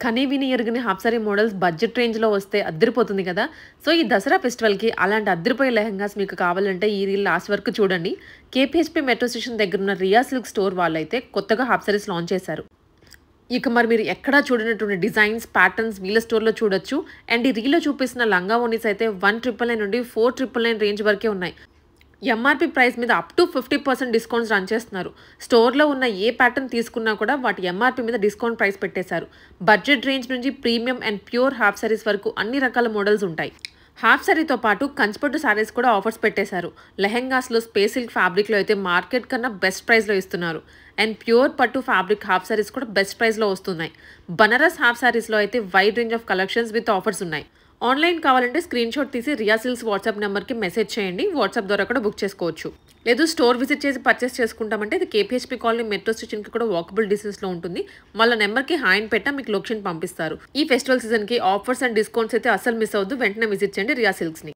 కనీ విని ఎరుగని హాఫ్ సారీ మోడల్స్ బడ్జెట్ రేంజ్‌లో వస్తే అద్దిరిపోతుంది కదా! సో, ఈ దసరా ఫెస్టివల్‌కి అలాంటి అద్దిరిపోయే లెహెంగాస్ మీకు కావాలంటే ఈ రీల్ లాస్ట్ వరకు చూడండి. కేపీహెచ్‌పీ మెట్రో స్టేషన్ దగ్గరున్న రియా సిల్క్ స్టోర్ వాళ్ళైతే కొత్తగా హాఫ్ సారీస్ లాంచ్ చేశారు. ఇక మరి మీరు ఎక్కడా చూడనటువంటి డిజైన్స్, ప్యాటర్న్స్ వీళ్ళ స్టోర్‌లో చూడొచ్చు. అండ్ ఈ రీల్‌లో చూపిస్తున్న లంగా ఓణీస్ అయితే 1,999 నుండి 4,999 రేంజ్ వరకే ఉన్నాయి. ఎంఆర్‌పీ ప్రైస్ మీద అప్ టు 50% డిస్కౌంట్స్ రన్ చేస్తున్నారు. స్టోర్‌లో ఉన్న ఏ ప్యాటర్న్ తీసుకున్నా కూడా వాటి ఎంఆర్‌పీ మీద డిస్కౌంట్ ప్రైస్ పెట్టేశారు. బడ్జెట్ రేంజ్ నుంచి premium and pure half saris వరకు అన్ని రకాల మోడల్స్ ఉంటాయి. హాఫ్ సారీతో పాటు కంచిపట్టు సారీస్ కూడా ఆఫర్స్ పెట్టేశారు. లెహెంగాస్‌లో స్పేస్ సిల్క్ ఫ్యాబ్రిక్‌లో అయితే మార్కెట్ కన్నా బెస్ట్ ప్రైస్‌లో ఇస్తున్నారు. అండ్ ప్యూర్ పట్టు ఫ్యాబ్రిక్ హాఫ్ సారీస్ కూడా బెస్ట్ ప్రైస్‌లో వస్తున్నాయి. బనారస్ హాఫ్ సారీస్‌లో అయితే wide range of collections with offers ఉన్నాయి. ఆన్లైన్ కావాలంటే స్క్రీన్ షాట్ తీసి రియా సిల్క్స్ వాట్సాప్ నెంబర్‌కి మెసేజ్ చేయండి. వాట్సాప్ ద్వారా కూడా బుక్ చేసుకోవచ్చు. లేదు స్టోర్ విజిట్ చేసి పర్చేస్ చేసుకుంటామంటే ఇది కేపీహెచ్‌పీ కాలనీ మెట్రో స్టేషన్‌కి కూడా వాకబుల్ డిస్టెన్స్‌లో ఉంటుంది. వాళ్ళ నెంబర్‌కి హాయ్ అని పెట్టా మీకు లొకేషన్ పంపిస్తారు. ఈ ఫెస్టివల్ సీజన్‌కి ఆఫర్స్ అండ్ డిస్కౌంట్స్ అయితే అస్సలు మిస్ అవ్వద్దు. వెంటనే విజిట్ చేయండి రియా సిల్క్స్‌ని.